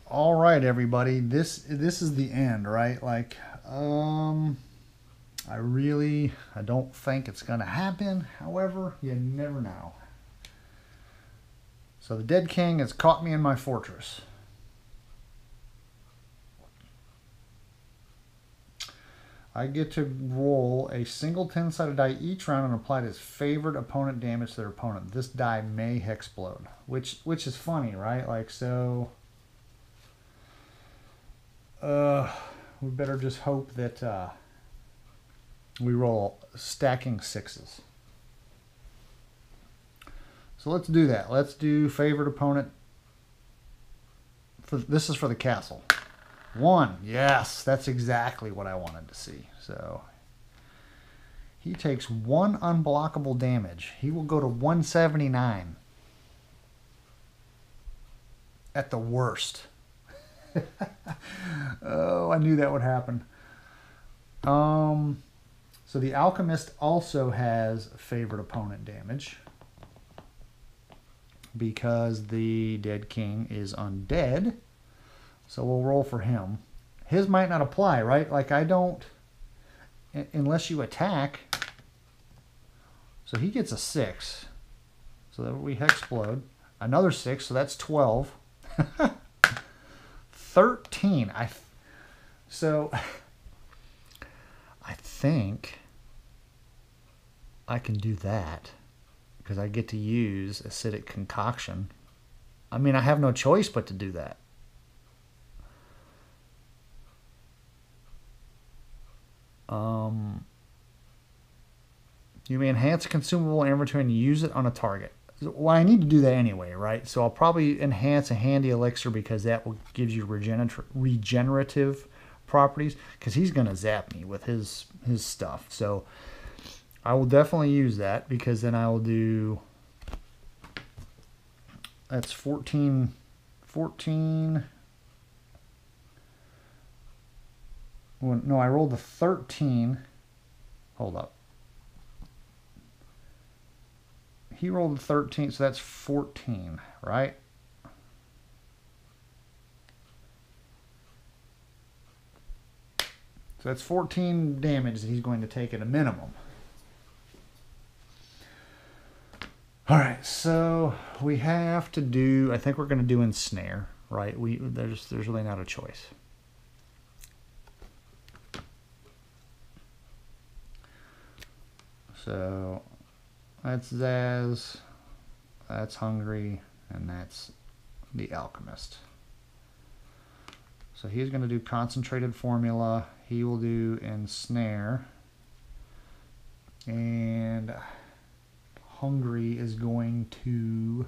All right, everybody. This is the end, right? Like, I don't think it's gonna happen. However, you never know. So the Dead King has caught me in my fortress. I get to roll a single 10-sided die each round and apply his favorite opponent damage to their opponent. This die may hexplode, which is funny, right? Like, so we better just hope that we roll stacking sixes. So let's do that. Let's do favorite opponent. This is for the castle. 1. Yes, that's exactly what I wanted to see. So he takes 1 unblockable damage. He will go to 179 at the worst. Oh, I knew that would happen. So the Alchemist also has favorite opponent damage because the Dead King is undead. So we'll roll for him. His might not apply, right? Like, I don't, unless you attack. So he gets a 6. So that we hexplode. Another 6, so that's 12. 13. So I think I can do that because I get to use acidic concoction. I mean, I have no choice but to do that. You may enhance a consumable inventory and use it on a target. Well, I need to do that anyway, right? So I'll probably enhance a handy elixir because that will gives you regenerative properties, because he's going to zap me with his stuff. So I will definitely use that, because then I will do, that's 14. Well, no, I rolled the 13. Hold up. He rolled the 13, so that's 14, right? So that's 14 damage that he's going to take at a minimum. All right, so we have to do, I think we're going to do ensnare, right? There's really not a choice. So that's Zaz, that's Hungry, and that's the Alchemist. So he's going to do Concentrated Formula. He will do Ensnare. And Hungry is going to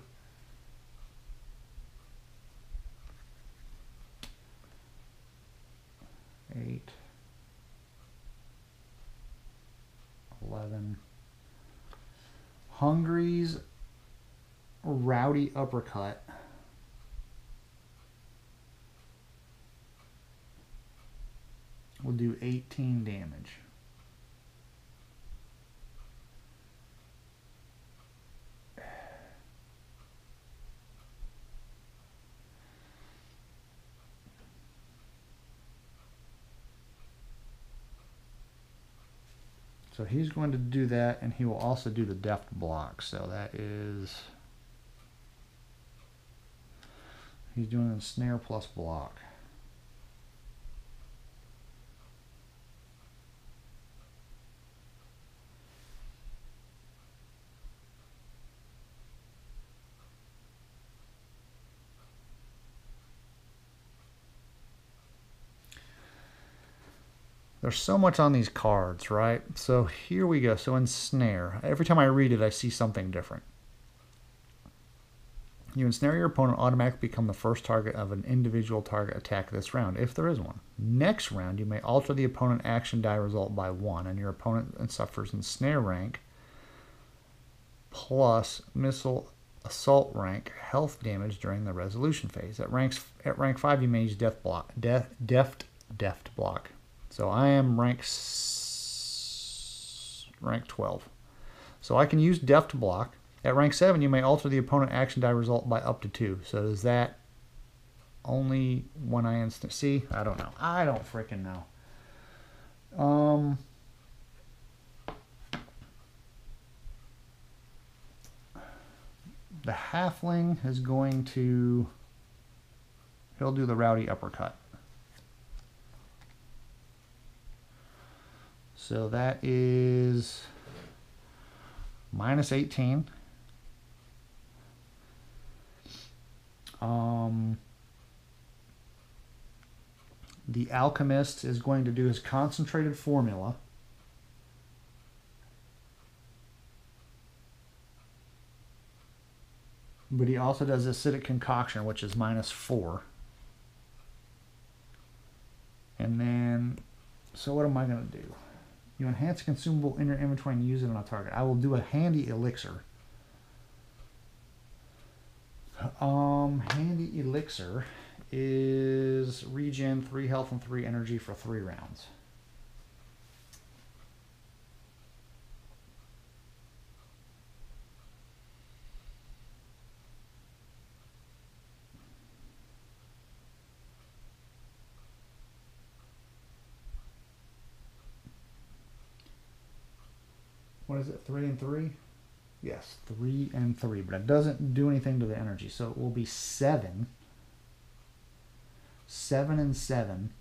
eight, 11. Hungry's Rowdy Uppercut will do 18 damage. So he's going to do that, and he will also do the deft block. So that is, he's doing a snare plus block. There's so much on these cards, right? So here we go. So ensnare. Every time I read it, I see something different. You ensnare your opponent, automatically become the first target of an individual target attack this round, if there is one. Next round, you may alter the opponent action die result by 1, and your opponent suffers ensnare rank plus missile assault rank health damage during the resolution phase. At rank 5, you may use deft block. So I am rank 12. So I can use deft block. At rank 7, you may alter the opponent action die result by up to 2. So does that only when I instant. See, I don't know. I don't freaking know. The halfling is going to. He'll do the rowdy uppercut. So that is minus 18. The alchemist is going to do his concentrated formula. But he also does acidic concoction, which is minus 4. And then, so what am I going to do? You enhance a consumable in your inventory and use it on a target. I will do a handy elixir. Handy elixir is regen 3 health and 3 energy for 3 rounds. What is it, 3 and 3? Yes, 3 and 3, but it doesn't do anything to the energy. So it will be 7. 7 and 7.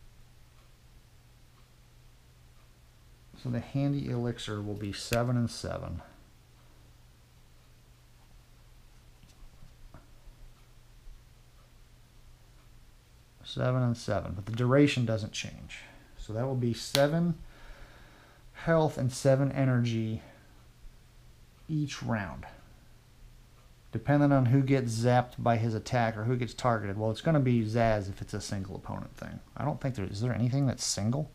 So the handy elixir will be 7 and 7. Seven and 7, but the duration doesn't change. So that will be 7 health and 7 energy each round, depending on who gets zapped by his attack or who gets targeted. Well, it's going to be Zaz if it's a single opponent thing. I don't think is there anything that's single?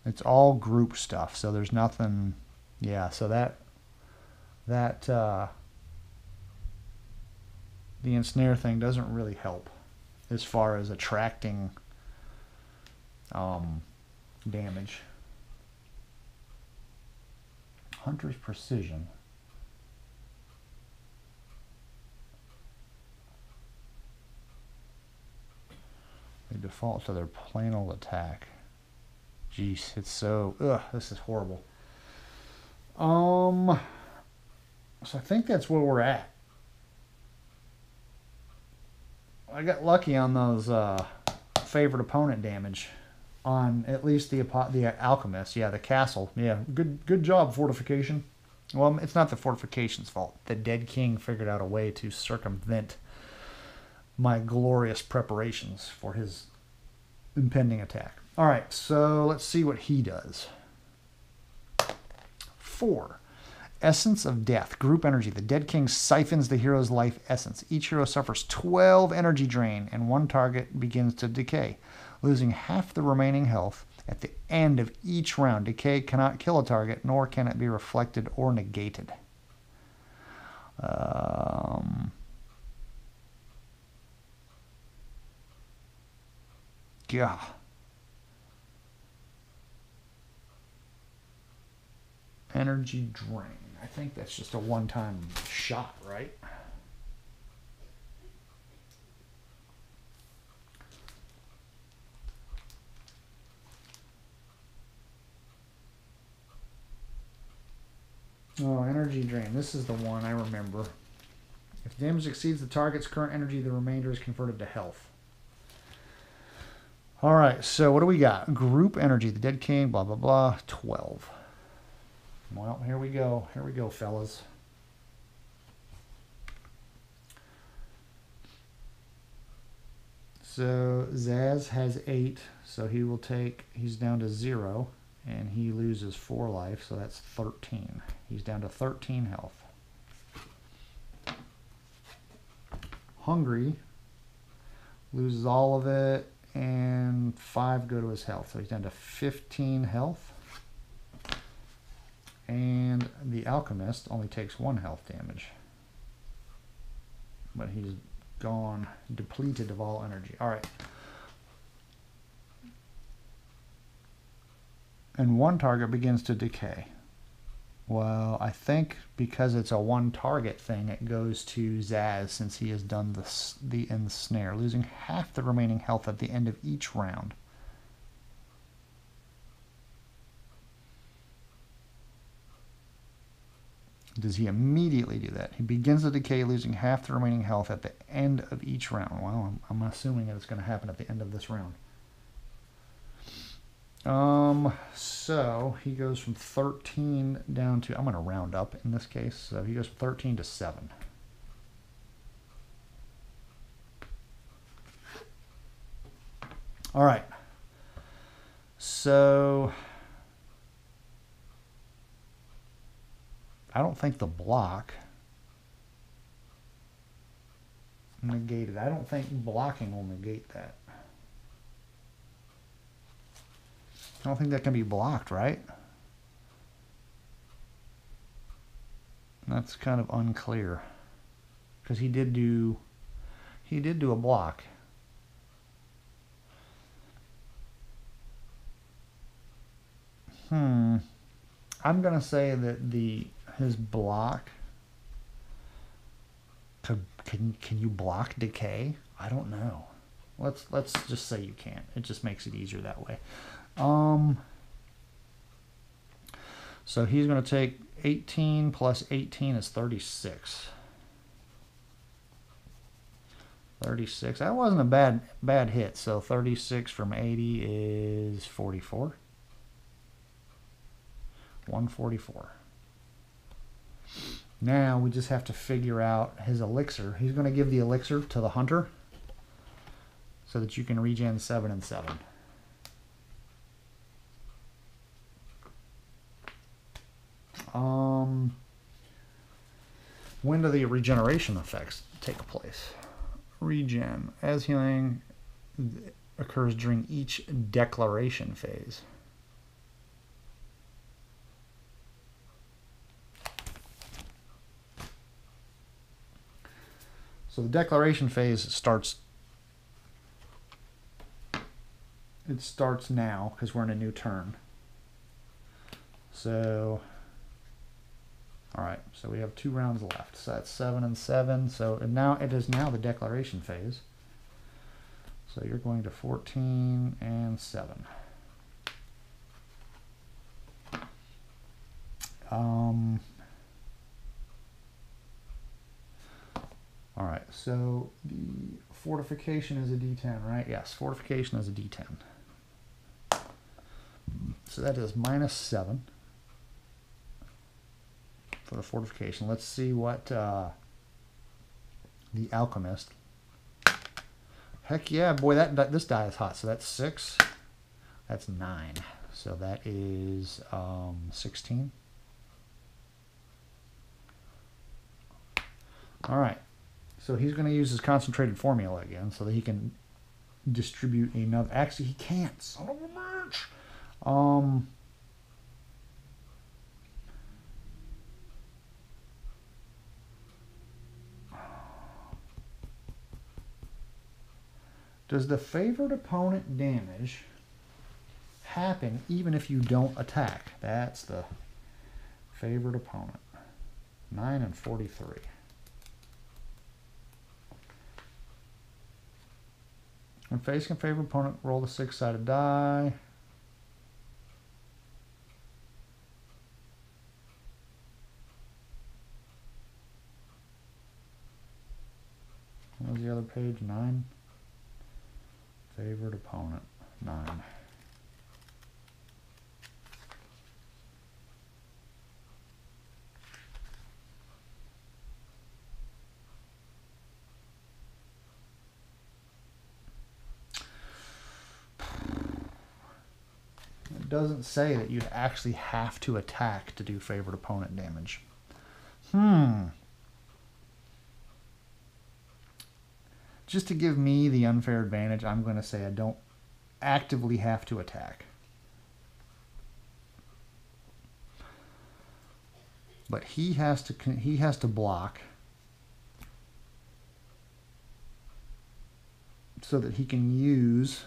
It's all group stuff, so there's nothing. Yeah, so the ensnare thing doesn't really help as far as attracting damage. Hunter's precision. They default to their plain old attack. Jeez, it's so. Ugh, this is horrible. So I think that's where we're at. I got lucky on those favorite opponent damage on at least the alchemist. Yeah, the castle. Yeah, good job, fortification. Well, it's not the fortification's fault. The Dead King figured out a way to circumvent my glorious preparations for his impending attack. All right, so let's see what he does. 4. Essence of Death. Group energy. The Dead King siphons the hero's life essence. Each hero suffers 12 energy drain, and one target begins to decay, losing half the remaining health at the end of each round. Decay cannot kill a target, nor can it be reflected or negated. Yeah. Energy drain. I think that's just a one-time shot, right? Oh, energy drain. This is the one I remember. If damage exceeds the target's current energy, the remainder is converted to health. All right, so what do we got? Group energy. The Dead King, blah, blah, blah. 12. Well, here we go. Here we go, fellas. So Zaz has 8, so he will take, he's down to 0, and he loses 4 life, so that's 13. He's down to 13 health. Hungry loses all of it, and 5 go to his health, so he's down to 15 health. And the alchemist only takes 1 health damage, but he's gone depleted of all energy. All right. And one target begins to decay. Well, I think because it's a one target thing, it goes to Zaz since he has done the ensnare, losing half the remaining health at the end of each round. Does he immediately do that? He begins the decay, losing half the remaining health at the end of each round. Well, I'm assuming that it's going to happen at the end of this round. So he goes from 13 down to, I'm going to round up in this case. So he goes from 13 to 7. All right. So I don't think the block negated. I don't think blocking will negate that. I don't think that can be blocked, right? That's kind of unclear. Because he did do a block. I'm gonna say that his block can you block decay? I don't know. Let's just say you can't. It just makes it easier that way. So he's going to take 18 plus 18 is 36. 36. That wasn't a bad hit. So 36 from 80 is 44. 144. Now we just have to figure out his elixir. He's going to give the elixir to the hunter so that you can regen 7 and 7. When do the regeneration effects take place? Regen. As healing occurs during each declaration phase. So the declaration phase starts now because we're in a new turn. So all right, so we have 2 rounds left. So that's 7 and 7. So now it is now the declaration phase. So you're going to 14 and 7. All right, so the fortification is a D10, right? Yes, fortification is a D10. So that is -7 for the fortification. Let's see what the alchemist. Heck yeah, boy, this die is hot. So that's 6. That's 9. So that is 16. All right. So he's going to use his concentrated formula again so that he can distribute another. Actually, he can't. Son of a bitch. Does the favored opponent damage happen even if you don't attack? That's the favored opponent. 9 and 43. When facing a favored opponent, roll the 6-sided die. What was the other page? 9. Favored opponent. 9. It doesn't say that you'd actually have to attack to do favored opponent damage. Just to give me the unfair advantage, I'm going to say I don't actively have to attack. But he has to block so that he can use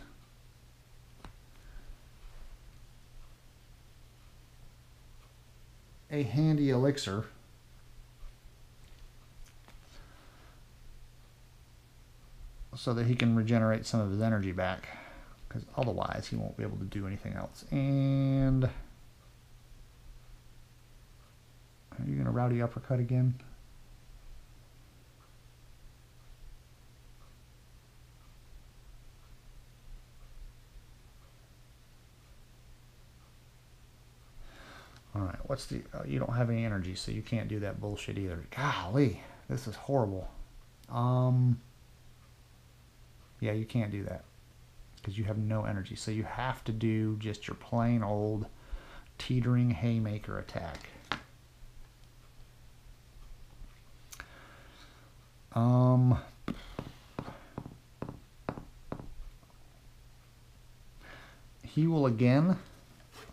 a handy elixir. So that he can regenerate some of his energy back. Because otherwise he won't be able to do anything else. And... are you going to rowdy uppercut again? Alright, what's the... you don't have any energy, so you can't do that bullshit either. Golly, this is horrible. Yeah, you can't do that. Because you have no energy. So you have to do just your plain old teetering haymaker attack. He will again...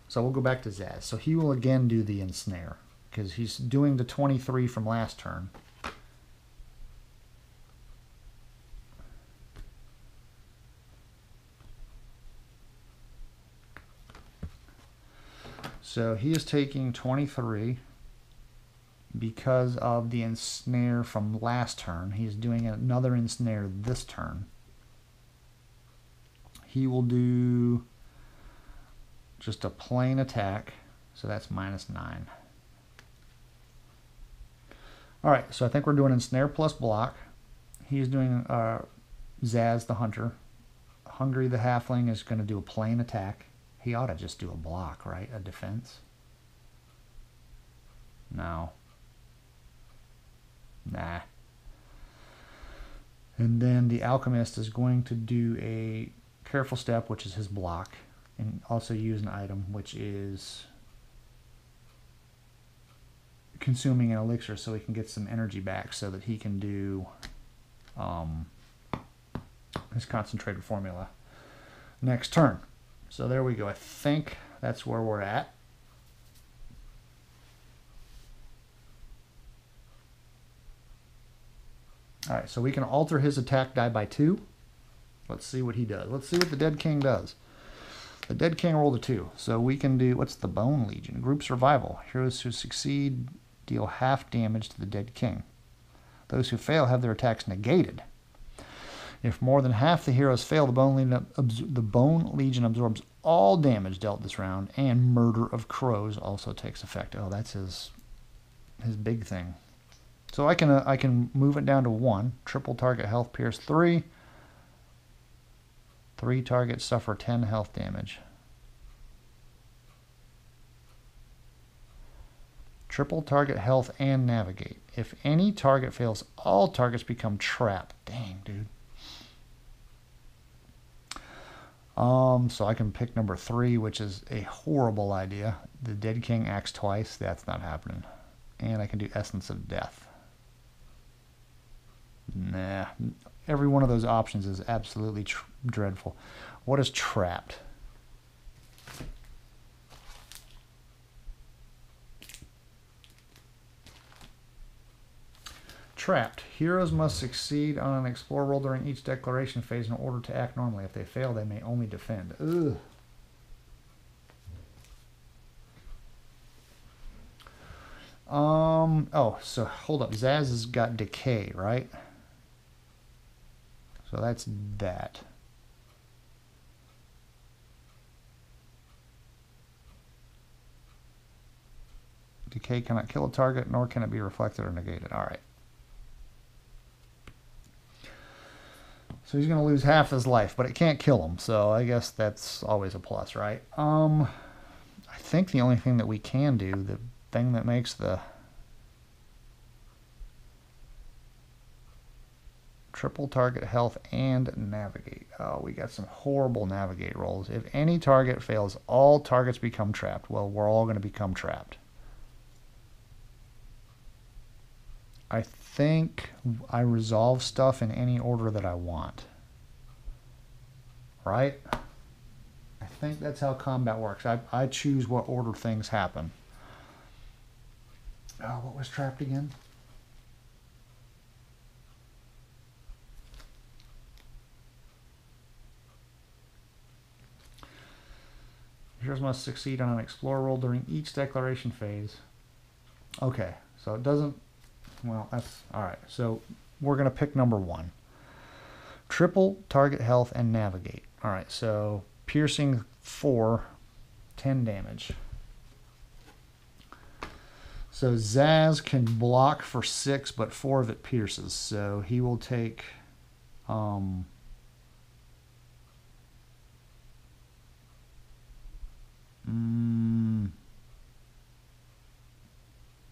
so we'll go back to Zaz. So he will again do the ensnare. Because he's doing the 23 from last turn. So he is taking 23 because of the ensnare from last turn. He's doing another ensnare this turn. He will do just a plain attack, so that's -9. Alright, so I think we're doing ensnare plus block. He's doing Zaz the Hunter. Hungry the Halfling is going to do a plain attack. He ought to just do a block, right? A defense? No. Nah. And then the Alchemist is going to do a Careful Step, which is his block, and also use an item, which is consuming an elixir so he can get some energy back so that he can do his concentrated formula next turn. So there we go. I think that's where we're at. Alright, so we can alter his attack die by 2. Let's see what he does. Let's see what the Dead King does. The Dead King rolled a 2. So we can do, what's the Bone Legion? Group Survival. Heroes who succeed deal half damage to the Dead King. Those who fail have their attacks negated. If more than half the heroes fail, the Bone Legion absorbs all damage dealt this round, and Murder of Crows also takes effect. Oh, that's his big thing. So I can move it down to 1. Triple target health pierce 3. 3 targets suffer 10 health damage. Triple target health and navigate. If any target fails, all targets become trapped. Dang, dude. So I can pick number 3, which is a horrible idea. The Dead King acts twice. That's not happening. And I can do Essence of Death. Nah. Every one of those options is absolutely dreadful. What is trapped? Trapped. Heroes must succeed on an explore roll during each declaration phase in order to act normally. If they fail, they may only defend. Ugh. Oh, so hold up. Zaz has got decay, right? So that's that. Decay cannot kill a target, nor can it be reflected or negated. All right. So he's going to lose half his life, but it can't kill him. So I guess that's always a plus, right? I think the only thing that we can do, the thing that makes the triple target health and navigate. Oh, we got some horrible navigate rolls. If any target fails, all targets become trapped. Well, we're all going to become trapped. I think I resolve stuff in any order that I want. Right? I think that's how combat works. I choose what order things happen. Oh, what was trapped again? Heroes must succeed on an explore roll during each declaration phase Okay, so it doesn't, well, that's, all right. So we're going to pick number 1. Triple target health and navigate. All right, so piercing 4, 10 damage. So Zaz can block for 6, but 4 of it pierces. So he will take no,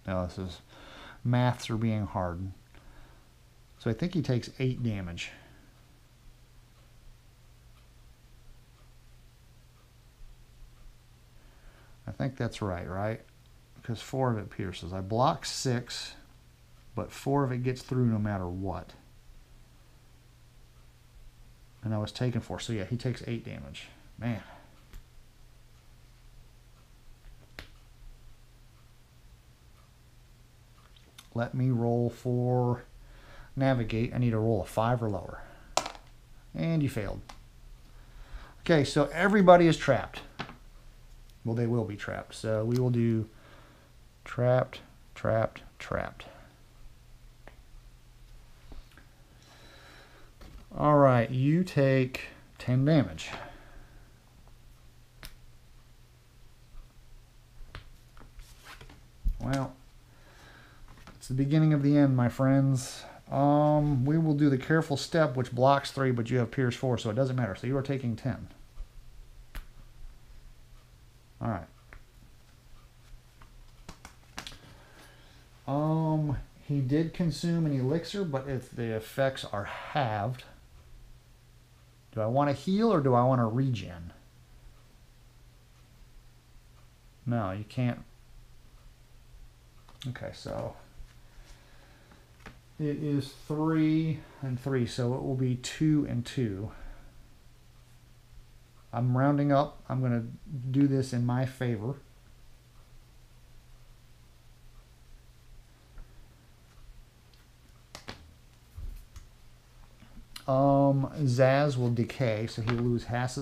this is, maths are being hard. So I think he takes 8 damage. I think that's right? Because 4 of it pierces. I block 6, but 4 of it gets through no matter what. And I was taking 4. So yeah, he takes 8 damage. Man. Let me roll for navigate. I need to roll a 5 or lower. And you failed. Okay, so everybody is trapped. Well, they will be trapped. So we will do trapped, trapped, trapped. All right, you take 10 damage. Well, it's the beginning of the end, my friends. We will do the careful step, which blocks 3, but you have pierce 4, so it doesn't matter. So you are taking 10. All right. He did consume an elixir, but if the effects are halved, do I want to heal or do I want to regen? No, you can't. Okay, so it is 3 and 3, so it will be 2 and 2. I'm rounding up. I'm going to do this in my favor. Zaz will decay, so he'll lose half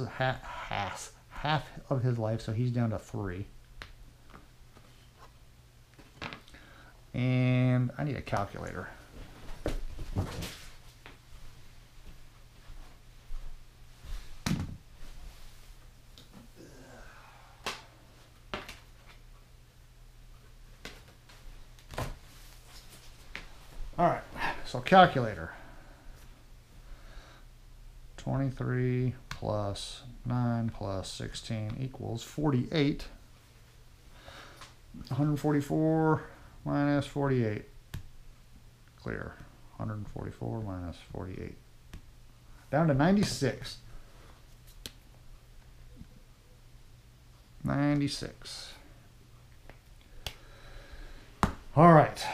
of his life, so he's down to 3. And I need a calculator. All right, so calculator. 23 plus 9 plus 16 equals 48. 144 minus 48. Clear. 144 minus 48. Down to 96. 96. All right.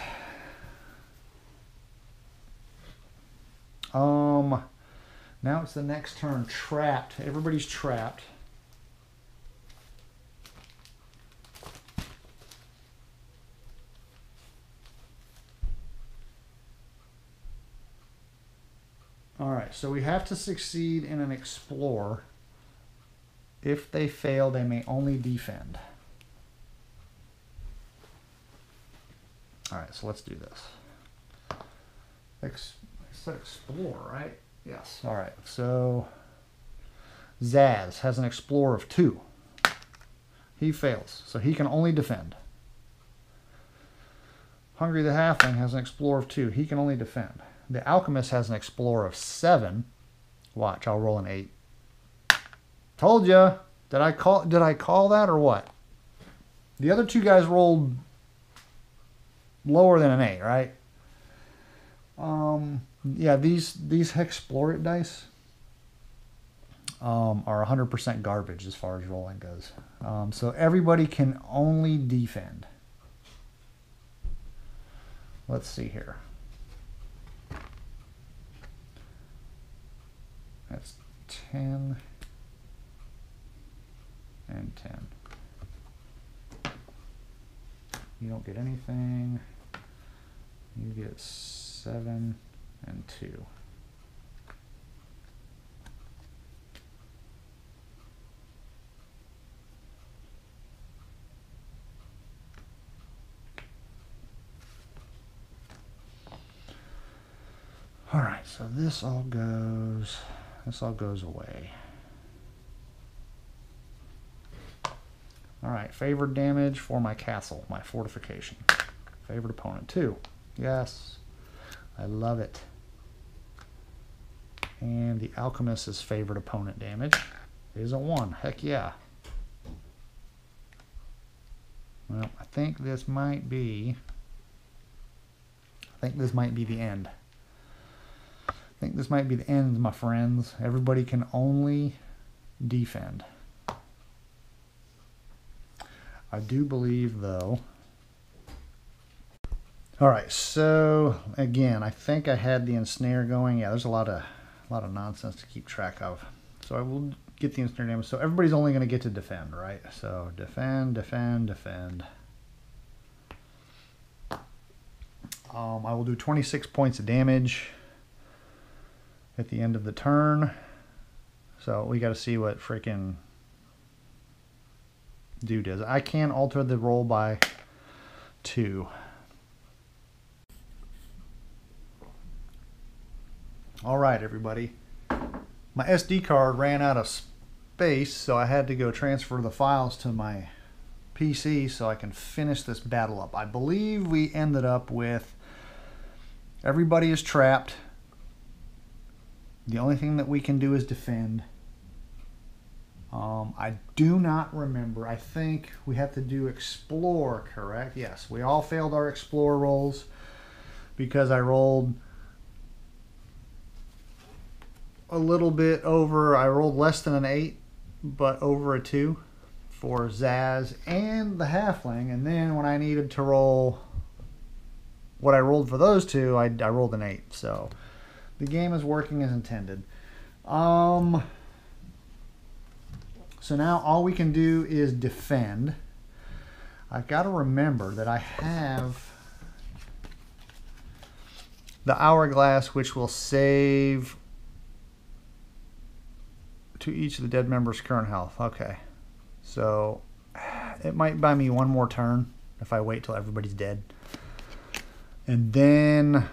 Now it's the next turn. Trapped. Everybody's trapped. All right, so we have to succeed in an explore. If they fail, they may only defend. All right, so let's do this. I said explore, right? Yes. All right, so Zaz has an explorer of 2. He fails, so he can only defend. Hungry the Halfling has an explorer of 2. He can only defend. The Alchemist has an explorer of 7. Watch, I'll roll an 8. Told ya. Did I call that or what? The other 2 guys rolled lower than an 8, right? Yeah, these Hexplore It dice are 100% garbage as far as rolling goes. So everybody can only defend. Let's see here. That's 10 and 10. You don't get anything. You get 7 and 2. All right, so this all goes away. All right, favored damage for my castle, my fortification. Favored opponent, 2. Yes, I love it. And the alchemist's favorite opponent damage is a 1. Heck yeah. Well, I think this might be the end. I think this might be the end, my friends. Everybody can only defend. I do believe, though. All right, so again, I think I had the ensnare going. Yeah, there's a lot of nonsense to keep track of. So I will get the ensnare damage. So everybody's only going to get to defend, right? So defend, defend, defend. I will do 26 points of damage at the end of the turn. So we got to see what freaking dude is. I can alter the roll by 2. All right, everybody. My SD card ran out of space, so I had to go transfer the files to my PC so I can finish this battle up. I believe we ended up with everybody is trapped. The only thing that we can do is defend. I do not remember. I think we have to do explore, correct? Yes, we all failed our explore rolls because I rolled a little bit over. I rolled less than an 8, but over a 2 for Zaz and the halfling. And then when I needed to roll what I rolled for those 2, I rolled an 8. So the game is working as intended. So now all we can do is defend. I've got to remember that I have the hourglass, which will save to each of the dead members' current health. Okay. So it might buy me one more turn if I wait till everybody's dead. And then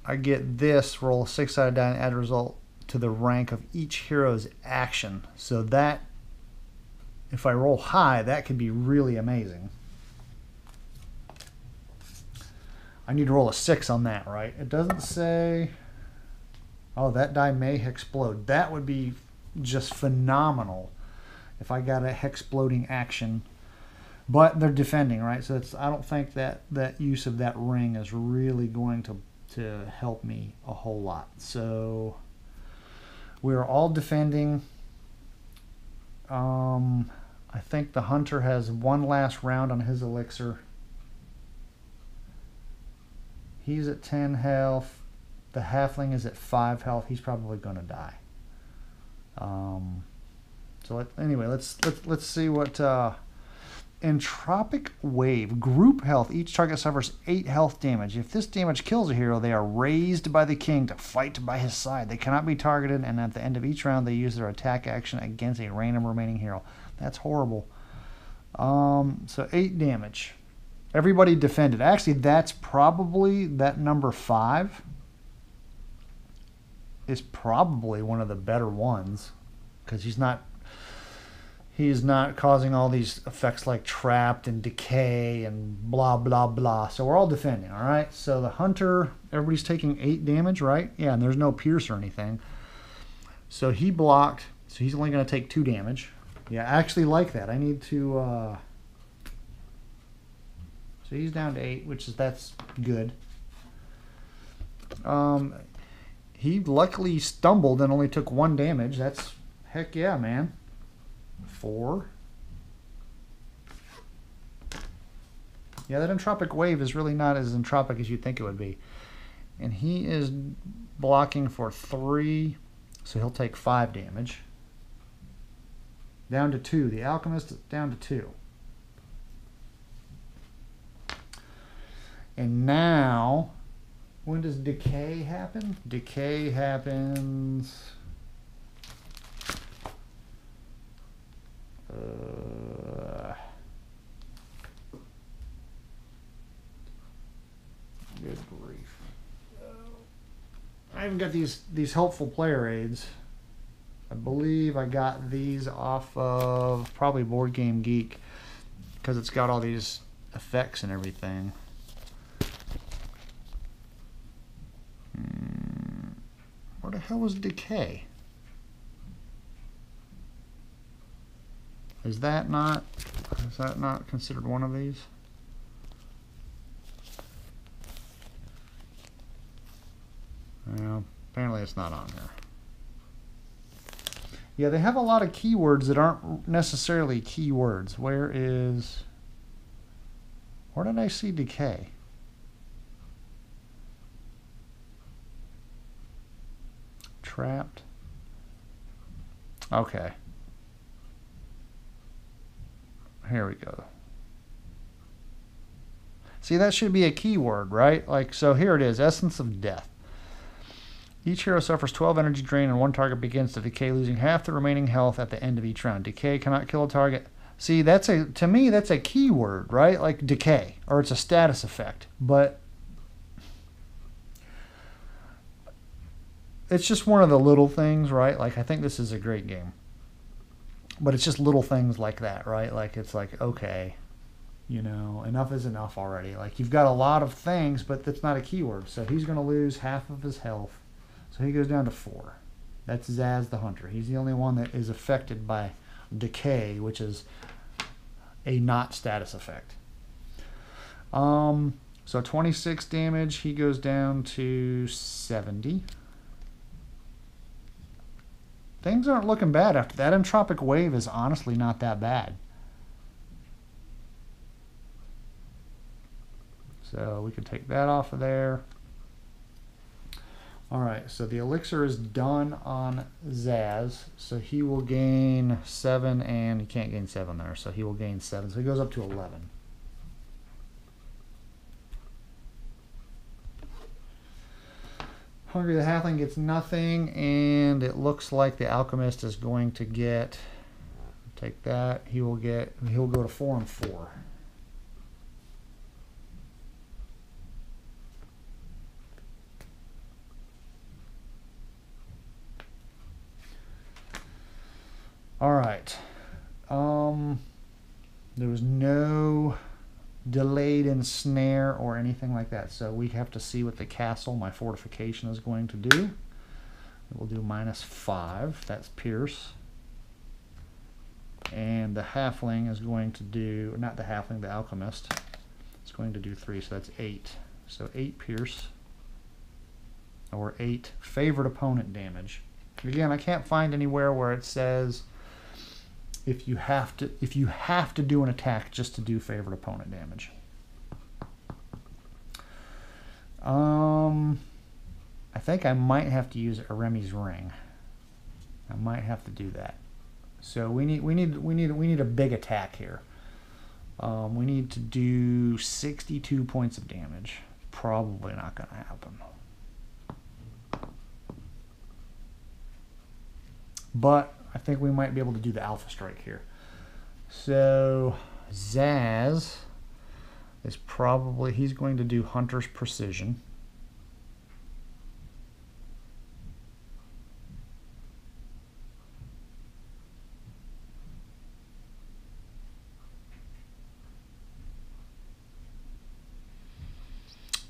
I get this, roll a 6-sided die and add a result to the rank of each hero's action. So that, if I roll high, that could be really amazing. I need to roll a 6 on that, right? It doesn't say... Oh, that die may explode. That would be just phenomenal if I got a hexploding action. But they're defending, right? So it's, I don't think that use of that ring is really going to help me a whole lot. So we're all defending. I think the hunter has one last round on his elixir. He's at 10 health. The halfling is at 5 health. He's probably going to die. Anyway, let's see what entropic wave group health. Each target suffers 8 health damage. If this damage kills a hero, they are raised by the king to fight by his side. They cannot be targeted, and at the end of each round, they use their attack action against a random remaining hero. That's horrible. So 8 damage. Everybody defended. Actually, that's probably that number 5 is probably one of the better ones because he's not causing all these effects like trapped and decay and blah blah blah. So we're all defending. All right, so the hunter, everybody's taking 8 damage, right? Yeah, and there's no pierce or anything, so he blocked, so he's only going to take 2 damage. Yeah, I actually like that. I need to so he's down to 8, that's good. He luckily stumbled and only took 1 damage. That's heck yeah, man. 4. Yeah, that entropic wave is really not as entropic as you'd think it would be. And he is blocking for 3, so he'll take 5 damage. Down to 2. The alchemist is down to 2. And now, when does decay happen? Decay happens... good grief. I even got these helpful player aids. I believe I got these off of probably Board Game Geek because it's got all these effects and everything. Where the hell was Decay? Is that not considered one of these? Well, apparently it's not on here. Yeah, they have a lot of keywords that aren't necessarily keywords. Where did I see Decay? Trapped. Okay. Here we go. See, that should be a keyword, right? Like, so here it is, Essence of Death. Each hero suffers 12 energy drain and one target begins to decay, losing half the remaining health at the end of each round. Decay cannot kill a target. See, to me, that's a keyword, right? Like decay, or it's a status effect. But it's just one of the little things, right? Like, I think this is a great game. But it's just little things like that, right? Like, it's like, okay, you know, enough is enough already. Like, you've got a lot of things, but that's not a keyword. So he's going to lose half of his health. So he goes down to 4. That's Zaz the Hunter. He's the only one that is affected by decay, which is a not status effect. So 26 damage. He goes down to 70. Things aren't looking bad after that. Entropic Wave is honestly not that bad. So we can take that off of there. Alright, so the elixir is done on Zaz. So he will gain 7, and he can't gain 7 there. So he will gain 7. So he goes up to 11. Hungry the Halfling gets nothing, and it looks like the Alchemist is going to get, take that, he'll go to 4 and 4. All right. There was no delayed ensnare or anything like that. So we have to see what the castle, my fortification, is going to do. We'll do -5. That's Pierce. And the Halfling is going to do, not the Halfling, the Alchemist. It's going to do 3, so that's 8. So 8 Pierce. Or 8 favored opponent damage. Again, I can't find anywhere where it says if you have to do an attack just to do favored opponent damage. I think I might have to use Aremi's Ring. I might have to do that. So we need a big attack here. We need to do 62 points of damage. Probably not going to happen. But I think we might be able to do the Alpha Strike here. So Zaz is probably, he's going to do Hunter's Precision.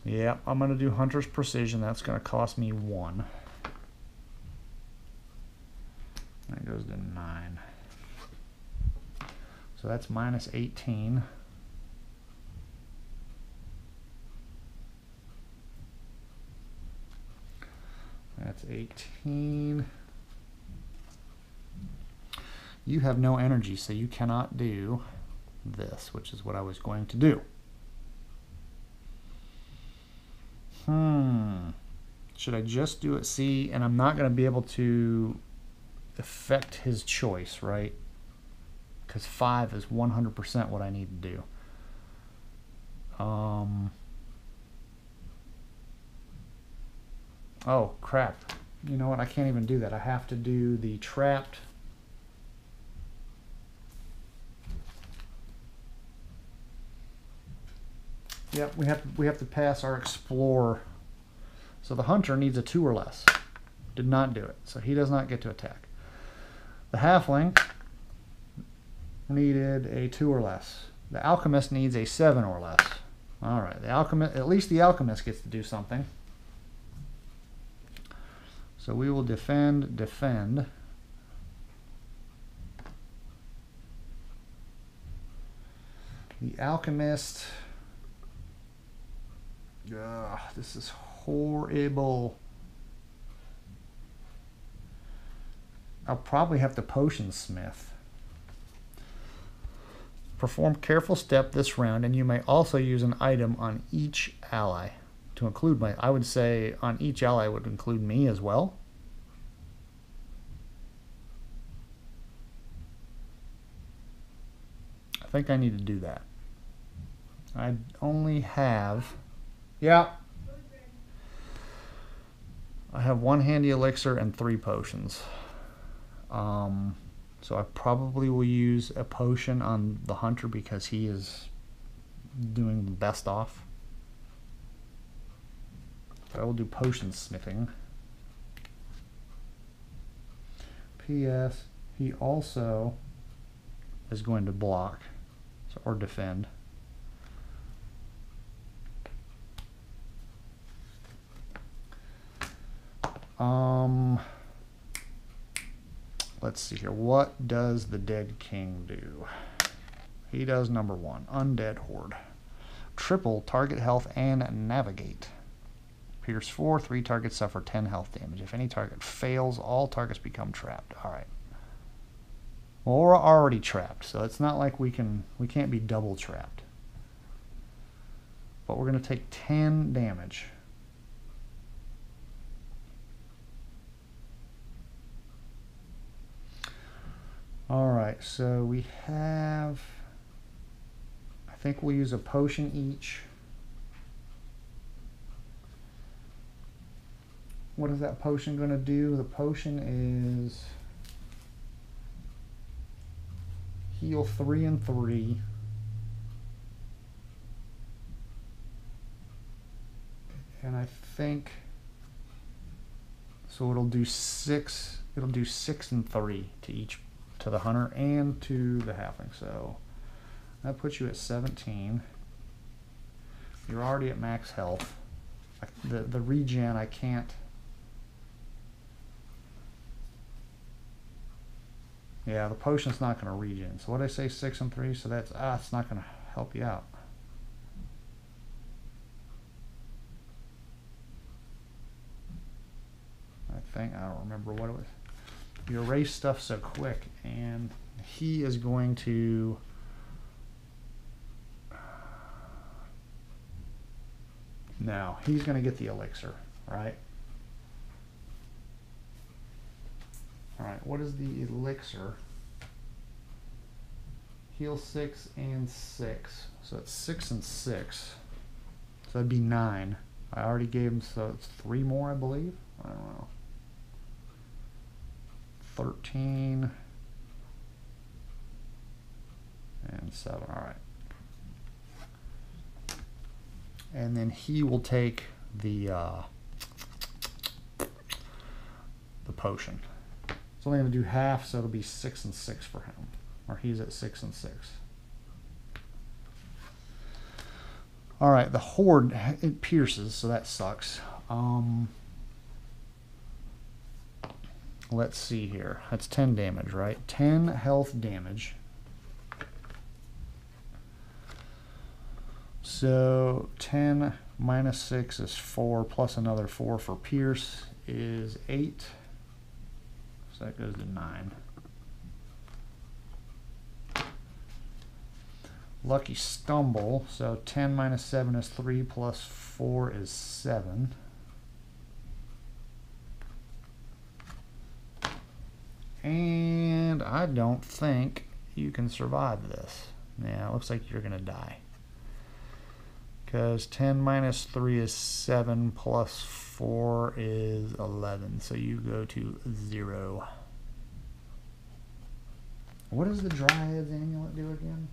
Yeah, I'm going to do Hunter's Precision. That's going to cost me 1. That goes to 9. So that's -18. That's 18. You have no energy, so you cannot do this, which is what I was going to do. Should I just do it? See, and I'm not going to be able to affect his choice, right? Because 5 is 100% what I need to do. Oh, crap. You know what? I can't even do that. I have to do the trapped. Yep, we have to pass our Explorer So the hunter needs a 2 or less. Did not do it, so he does not get to attack. The halfling needed a 2 or less. The alchemist needs a 7 or less. All right, the alchemist, at least the alchemist gets to do something. So we will defend. The alchemist. Ugh, this is horrible. I'll probably have to potion smith. Perform careful step this round, and you may also use an item on each ally to include my. I would say on each ally would include me as well. I think I need to do that. I only have, yeah, I have 1 handy elixir and 3 potions. So I probably will use a potion on the hunter because he is doing the best off. So I will do potion smithing. P.S. He also is going to block or defend. Let's see here. What does the Dead King do? He does number 1, Undead Horde. Triple target health and navigate. Pierce 4, 3 targets suffer 10 health damage. If any target fails, all targets become trapped. Alright. Well, we're already trapped, so it's not like we can't be double trapped. But we're going to take 10 damage. Alright, so we have, I think we'll use a potion each. What is that potion going to do? The potion is heal 3 and 3. And I think, so it'll do 6 and 3 to each, to the hunter and to the halfling. So that puts you at 17. You're already at max health. The regen I can't. Yeah, the potion's not going to regen. So what did I say, 6 and 3? So that's it's not going to help you out. I don't remember what it was. You erase stuff so quick, and he is going to now he's going to get the elixir, right? All right, what is the elixir? Heal 6 and 6, so it's 6 and 6, so that'd be 9. I already gave him, so it's 3 more, I believe. I don't know. 13 and 7. All right, and then he will take the potion. It's only going to do half, so it'll be 6 and 6 for him, or he's at 6 and 6. All right, the horde, it pierces, so that sucks. Let's see here. That's 10 damage, right? 10 health damage. So 10 minus 6 is 4, plus another 4 for pierce is 8. So that goes to 9. Lucky stumble. So 10 minus 7 is 3, plus 4 is 7. And I don't think you can survive this. Yeah, it looks like you're going to die. Because 10 minus 3 is 7, plus 4 is 11. So you go to 0. What does the Dryad's Amulet do again?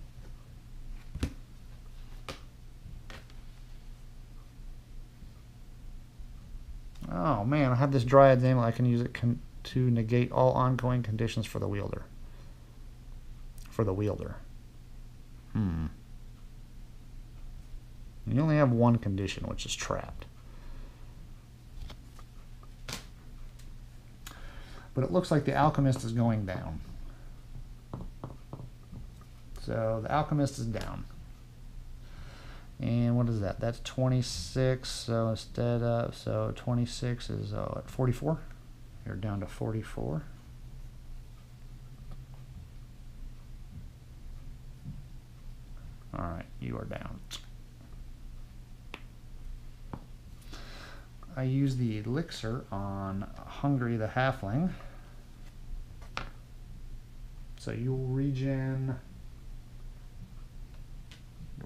Oh man, I have this Dryad's Amulet. I can use it to negate all ongoing conditions for the wielder. You only have one condition, which is trapped. But it looks like the Alchemist is going down. So the Alchemist is down. And what is that? That's 26. So instead of, so 26 is at 44. You're down to 44. All right, you are down. I use the elixir on Hungry the Halfling. So you'll regen.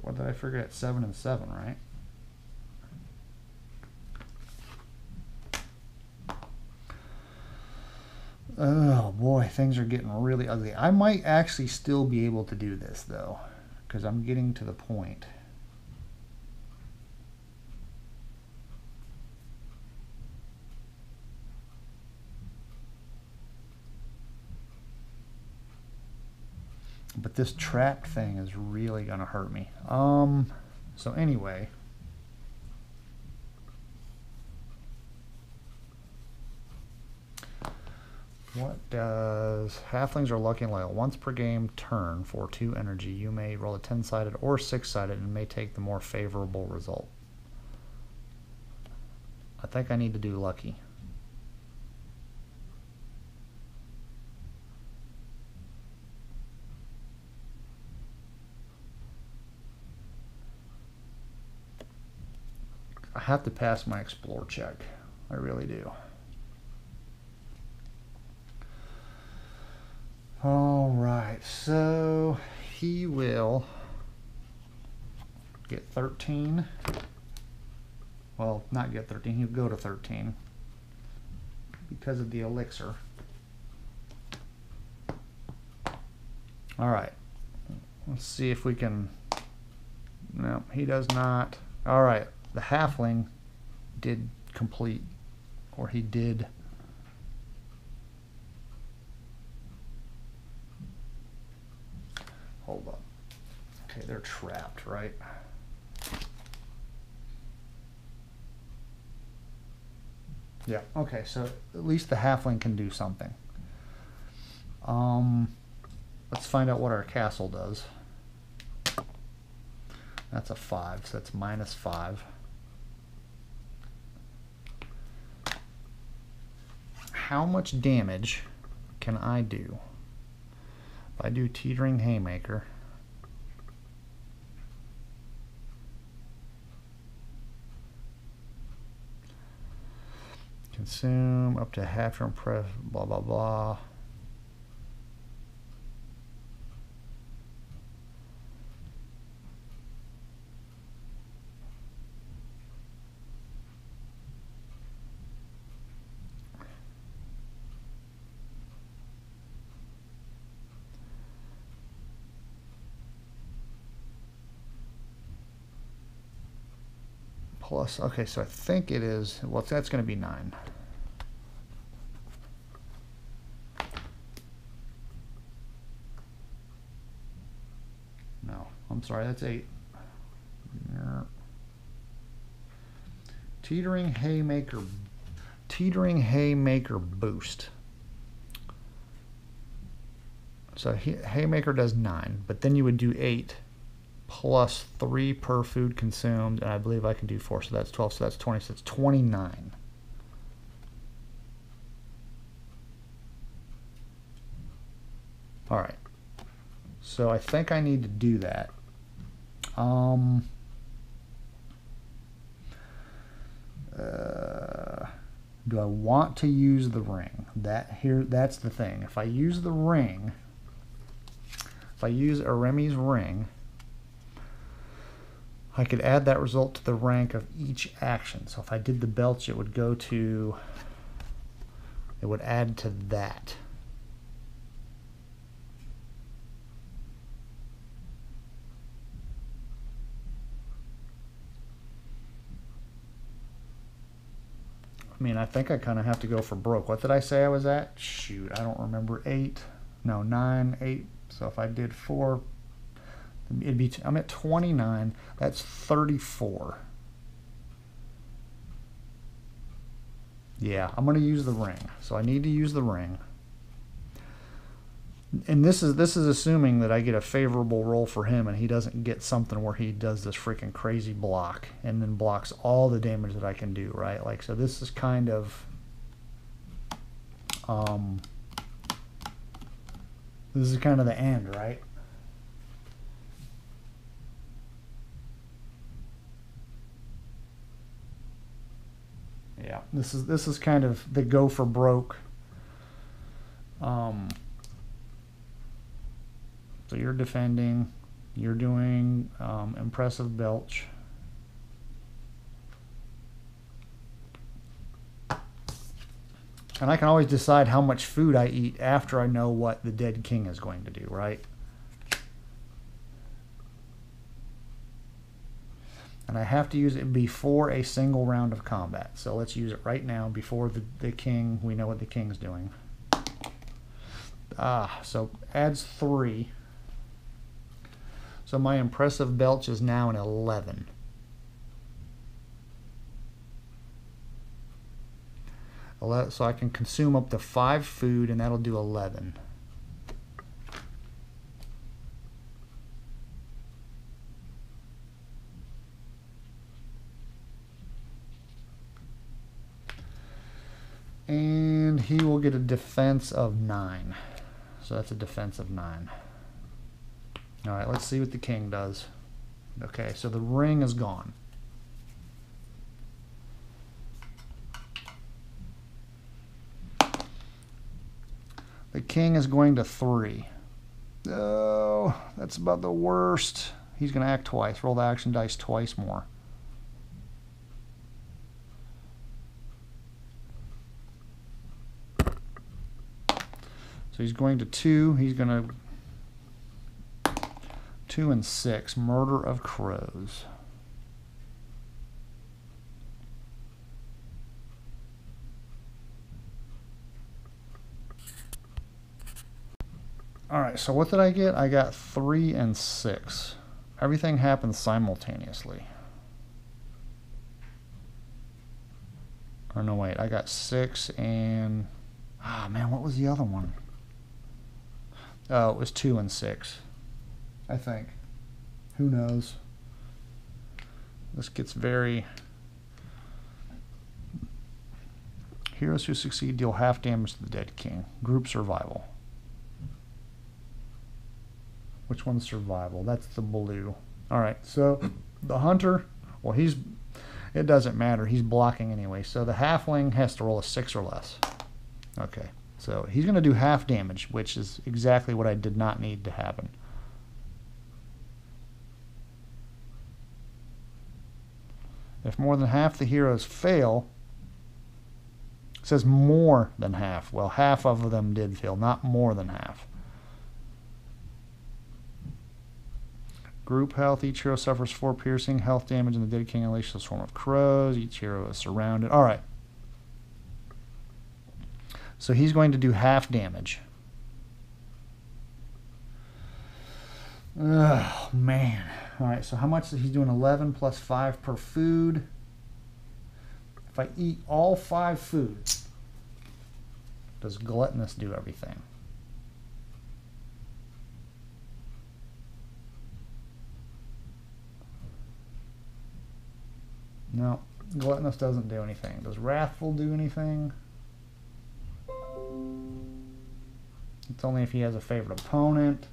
What did I forget? 7 and 7, right? Oh boy, things are getting really ugly. I might actually still be able to do this though, because I'm getting to the point. But this trapped thing is really gonna hurt me. So anyway. What does... Halflings are lucky and loyal. Once per game turn for 2 energy, you may roll a 10-sided or 6-sided and may take the more favorable result. I think I need to do lucky. I have to pass my explore check. I really do. All right, so he will get 13. Well, not get 13, he'll go to 13 because of the elixir. All right, let's see if we can... No, he does not. All right, the halfling did complete, or he did... Hold up. Okay, they're trapped, right? Yeah, okay, so at least the halfling can do something. Let's find out what our castle does. That's a 5, so that's -5. How much damage can I do? If I do Teetering Haymaker, consume up to half your impress, blah blah blah. Plus, okay, so I think it is, well, that's going to be 9. No, I'm sorry, that's 8. Teetering Haymaker boost. So Haymaker does 9, but then you would do 8 plus 3 per food consumed, and I believe I can do 4, so that's 12, so that's 20, so that's 29. All right, so I think I need to do that. Do I want to use the ring? That's the thing. If I use the ring, if I use Aremi's ring, I could add that result to the rank of each action. So if I did the belch, it would go to, it would add to that. I mean, I think I kind of have to go for broke. What did I say I was at? Shoot, I don't remember. 8. No, 9, 8. So if I did 4, it'd be, I'm at 29. That's 34. Yeah, I'm going to use the ring. So I need to use the ring. And this is assuming that I get a favorable roll for him and he doesn't get something where he does this freaking crazy block and then blocks all the damage that I can do, right? Like, so this is kind of this is kind of the end, right? Yeah, this is kind of the go for broke. So you're defending, you're doing impressive belch. And I can always decide how much food I eat after I know what the dead king is going to do, right? And I have to use it before a single round of combat. So let's use it right now before the king. We know what the king's doing. So adds 3. So my impressive belch is now an 11. So I can consume up to 5 food, and that'll do 11. And he will get a defense of 9. So that's a defense of 9. All right, let's see what the king does. Okay, so the ring is gone. The king is going to 3. Oh, that's about the worst. He's going to act twice. Roll the action dice twice more. So he's going to 2. He's going to 2 and 6. Murder of crows. Alright, so what did I get? I got 3 and 6. Everything happens simultaneously. Or no, wait. I got 6 and... Ah, man, what was the other one? Oh, it was 2 and 6. I think. Who knows? This gets very... Heroes who succeed deal half damage to the dead king. Group survival. Which one's survival? That's the blue. Alright, so the hunter, well, it doesn't matter. He's blocking anyway. So the halfling has to roll a 6 or less. Okay, so he's going to do half damage, which is exactly what I did not need to happen. If more than half the heroes fail, it says more than half. Well, half of them did fail, not more than half. Group health. Each hero suffers 4 piercing health damage in the dead king unleashes a swarm of crows. Each hero is surrounded. Alright. So he's going to do half damage. Oh, man. Alright, so how much is he doing? 11 plus 5 per food. If I eat all 5 food, does gluttonous do everything? No, gluttonous doesn't do anything. Does wrathful do anything? It's only if he has a favorite opponent.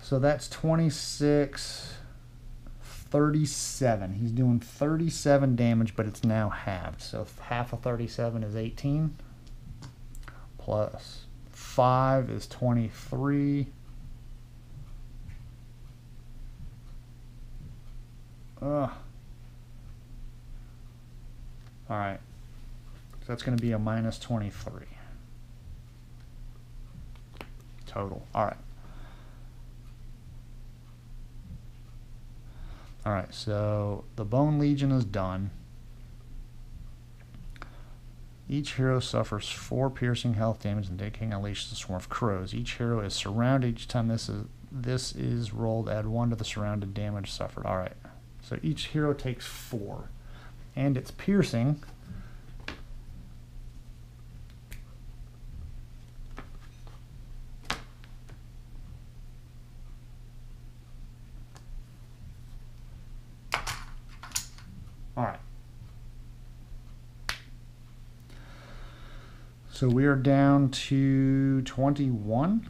So that's 26, 37. He's doing 37 damage, but it's now halved. So half of 37 is 18. Plus 5 is 23. Ugh. Alright. So that's going to be a minus 23. total. All right. All right, so the Bone Legion is done. Each hero suffers 4 piercing health damage and Dead King unleashes a swarm of crows. Each hero is surrounded. Each time this is rolled, add 1 to the surrounded damage suffered. All right, so each hero takes 4, and it's piercing. All right. So we are down to 21.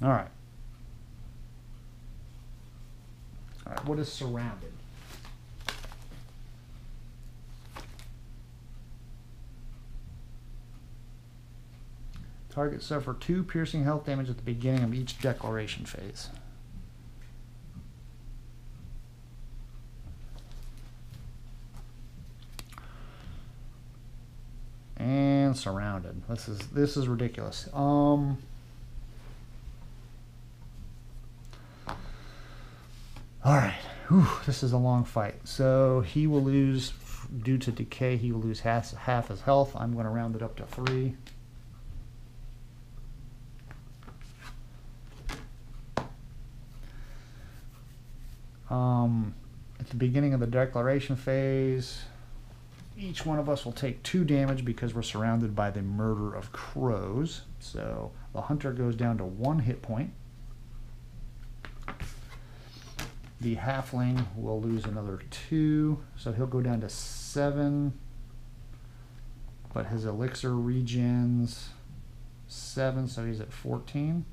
All right. All right, what is surrounded? Target suffer 2 piercing health damage at the beginning of each declaration phase. And surrounded. This is ridiculous. All right. Whew, this is a long fight. So he will lose, due to decay, he will lose half his health. I'm going to round it up to 3. At the beginning of the declaration phase, each one of us will take 2 damage because we're surrounded by the murder of crows. So the hunter goes down to 1 hit point. The halfling will lose another 2, so he'll go down to 7. But his elixir regens 7, so he's at 14.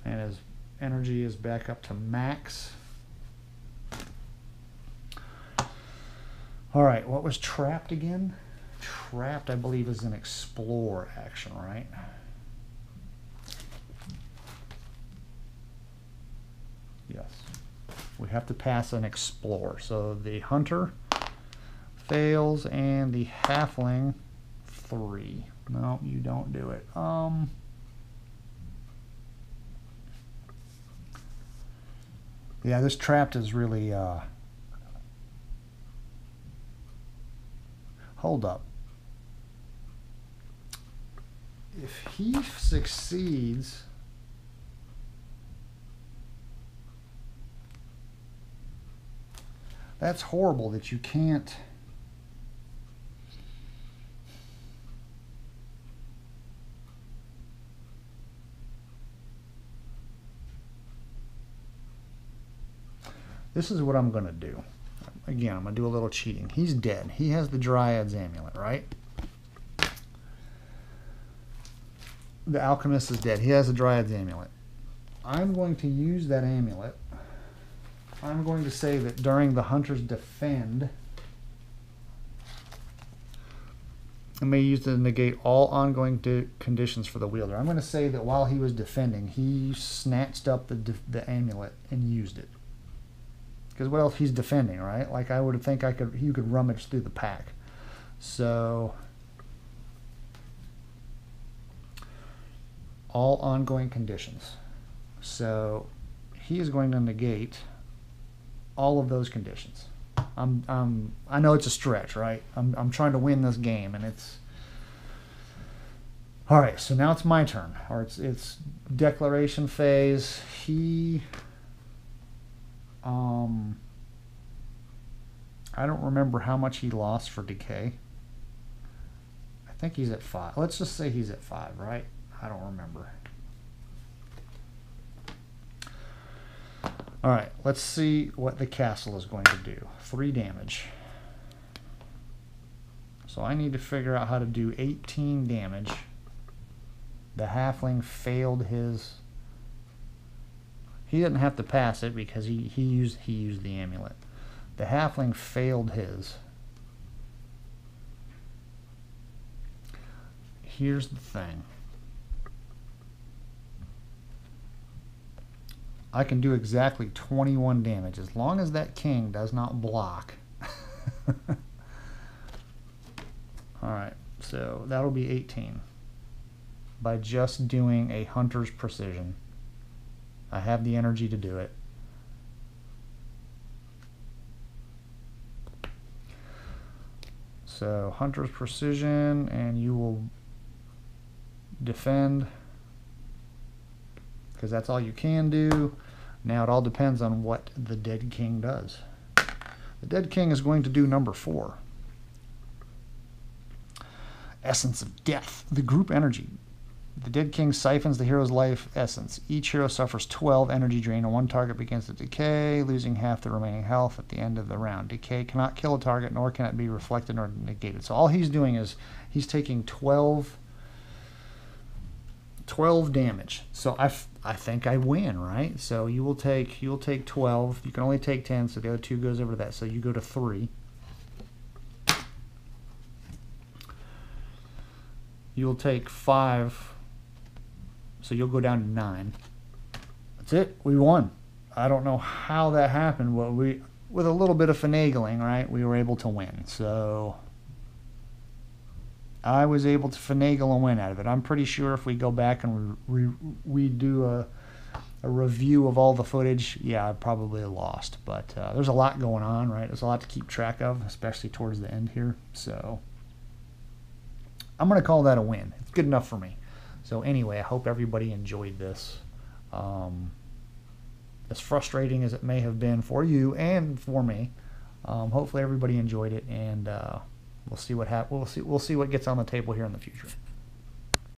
And his energy is back up to max. All right, what was trapped again? Trapped, I believe, is an explore action, right? Yes. We have to pass an explore. So the hunter fails and the halfling 3. No, you don't do it. Yeah, this trapped is really hold up. If he succeeds, that's horrible that you can't. This is what I'm going to do. Again, I'm going to do a little cheating. He's dead. He has the Dryad's Amulet, right? The Alchemist is dead. He has the Dryad's Amulet. I'm going to use that amulet. I'm going to say that during the Hunter's Defend, I may use to negate all ongoing conditions for the wielder. I'm going to say that while he was defending, he snatched up the amulet and used it. Because what else? He's defending, right? Like I would think you could rummage through the pack. So all ongoing conditions. So he is going to negate all of those conditions. I know it's a stretch, right? I'm trying to win this game, and it's all right. So now it's my turn, or it's declaration phase. He I don't remember how much he lost for decay. I think he's at 5. Let's just say he's at 5, right? I don't remember. All right, let's see what the castle is going to do. 3 damage. So I need to figure out how to do 18 damage. The halfling failed his. He didn't have to pass it because he used the amulet. The halfling failed his. Here's the thing. I can do exactly 21 damage as long as that king does not block. All right, so that'll be 18 by just doing a Hunter's Precision. I have the energy to do it. So Hunter's Precision, and you will defend, because that's all you can do. Now it all depends on what the Dead King does. The Dead King is going to do number 4. Essence of Death, the group energy. The Dead King siphons the hero's life essence. Each hero suffers 12 energy drain, and one target begins to decay, losing half the remaining health at the end of the round. Decay cannot kill a target, nor can it be reflected or negated. So all he's doing is he's taking 12 damage. So I think I win, right? So you'll take 12. You can only take 10, so the other 2 goes over to that. So you go to 3. You'll take 5. So you'll go down to 9. That's it. We won. I don't know how that happened, but with a little bit of finagling, right, we were able to win. So I was able to finagle and win out of it. I'm pretty sure if we go back and we do a review of all the footage, yeah, I probably lost. But there's a lot going on, right? There's a lot to keep track of, especially towards the end here. So I'm going to call that a win. It's good enough for me. So anyway, I hope everybody enjoyed this. As frustrating as it may have been for you and for me, hopefully everybody enjoyed it, and we'll see what happens. We'll see what gets on the table here in the future.